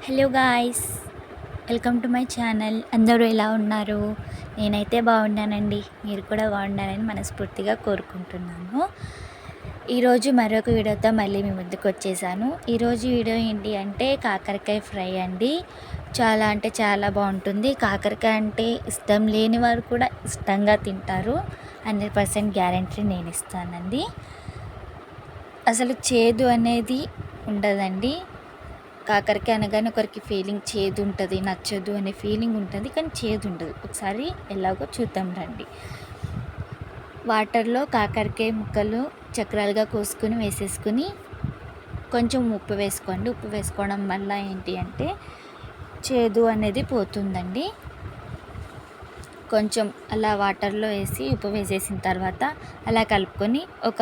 Hello guys, welcome to my channel. అందరూ ఎలా ఉన్నారు? నేనైతే బాగున్నానండి. మీరు కూడా బాగున్నారని మనస్ఫూర్తిగా కోరుకుంటున్నాను. ఈరోజు మరొక వీడియోతో మళ్ళీ మీ ముందుకు వచ్చేసాను. ఈరోజు వీడియో ఏంటి అంటే కాకరకాయ ఫ్రై అండి. చాలా అంటే చాలా బాగుంటుంది. కాకరకాయ అంటే ఇష్టం లేని వారు కూడా ఇష్టంగా తింటారు. 100% గ్యారంటీ నేను ఇస్తానండి. అసలు చేదు అనేది ఉండదండి. కాకరకాయ అనగానే ఒకరికి ఫీలింగ్ చేదు ఉంటుంది, నచ్చదు అనే ఫీలింగ్ ఉంటుంది, కానీ చేదు ఉండదు. ఒకసారి ఎలాగో చూద్దాం రండి. వాటర్లో కాకరకాయ ముక్కలు చక్రాలుగా కోసుకొని వేసేసుకుని కొంచెం ఉప్పు వేసుకోండి. ఉప్పు వేసుకోవడం వల్ల ఏంటి అంటే చేదు అనేది పోతుందండి. కొంచెం అలా వాటర్లో వేసి ఉప్పు వేసేసిన తర్వాత అలా కలుపుకొని ఒక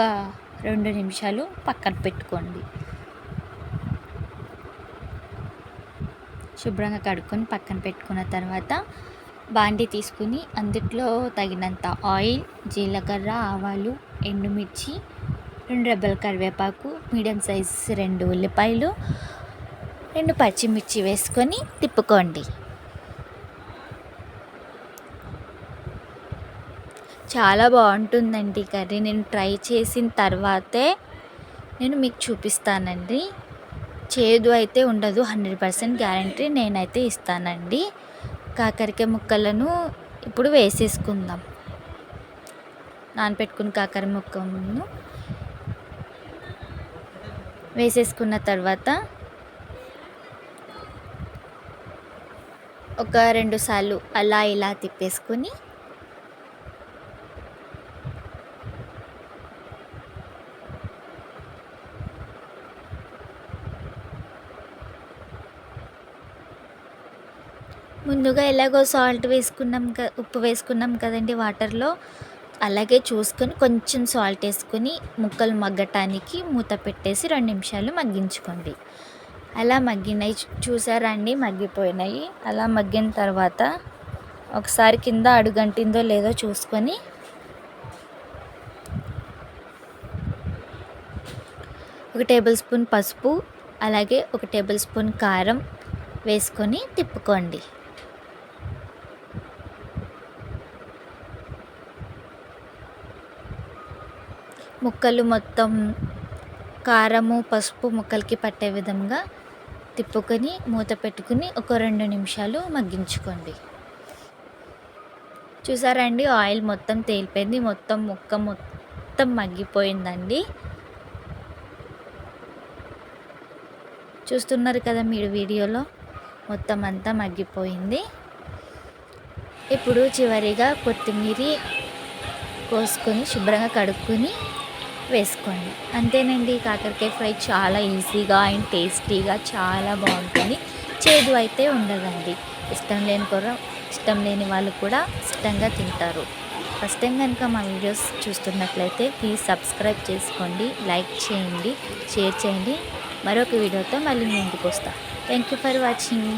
2 నిమిషాలు పక్కన పెట్టుకోండి. శుభ్రంగా కడుక్కొని పక్కన పెట్టుకున్న తర్వాత బాండీ తీసుకుని అందులో తగినంత ఆయిల్, జీలకర్ర, ఆవాలు, ఎండుమిర్చి, 2 రెబ్బల కరివేపాకు, మీడియం సైజ్ 2 ఉల్లిపాయలు, 2 పచ్చిమిర్చి వేసుకొని తిప్పుకోండి. చాలా బాగుంటుందండి కర్రీ. నేను ట్రై చేసిన తర్వాతే నేను మీకు చూపిస్తానండి. చేదు అయితే ఉండదు, 100% గ్యారంటీ నేనైతే ఇస్తానండి. కాకరకాయ ముక్కలను ఇప్పుడు వేసేసుకుందాం. నానపెట్టుకున్న కాకర ముక్కలను వేసేసుకున్న తర్వాత ఒక 2 సార్లు అలా ఇలా తిప్పేసుకొని ముందుగా ఎలాగో సాల్ట్ వేసుకున్నాం, ఉప్పు వేసుకున్నాం కదండి వాటర్లో. అలాగే చూసుకొని కొంచెం సాల్ట్ వేసుకొని ముక్కలు మగ్గటానికి మూత పెట్టేసి 2 నిమిషాలు మగ్గించుకోండి. అలా మగ్గినాయి చూసారా అండి, మగ్గిపోయినాయి. అలా మగ్గిన తర్వాత ఒకసారి కింద అడుగంటిందో లేదో చూసుకొని ఒక టేబుల్ స్పూన్ పసుపు, అలాగే 1 టేబుల్ స్పూన్ కారం వేసుకొని తిప్పుకోండి. ముక్కలు మొత్తం కారము, పసుపు ముక్కలకి పట్టే విధంగా తిప్పుకొని మూత పెట్టుకుని ఒక 2 నిమిషాలు మగ్గించుకోండి. చూసారా అండి, ఆయిల్ మొత్తం తేలిపోయింది, ముక్క మొత్తం మగ్గిపోయిందండి. చూస్తున్నారు కదా మీరు వీడియోలో, మొత్తం అంతా మగ్గిపోయింది. ఇప్పుడు చివరిగా కొత్తిమీర కోసుకొని శుభ్రంగా కడుక్కొని వేసుకోండి. అంతేనండి, కాకరకాయ ఫ్రై చాలా ఈజీగా అండ్ టేస్టీగా చాలా బాగుంటుంది. చేదు అయితే ఉండదండి. ఇష్టం లేని వాళ్ళు కూడా ఇష్టంగా తింటారు. ఫస్ట్ టైం కనుక మా వీడియోస్ చూస్తున్నట్లయితే ప్లీజ్ సబ్స్క్రైబ్ చేసుకోండి, లైక్ చేయండి, షేర్ చేయండి. మరొక వీడియోతో మళ్ళీ ముందుకు వస్తాను. Thank you for watching.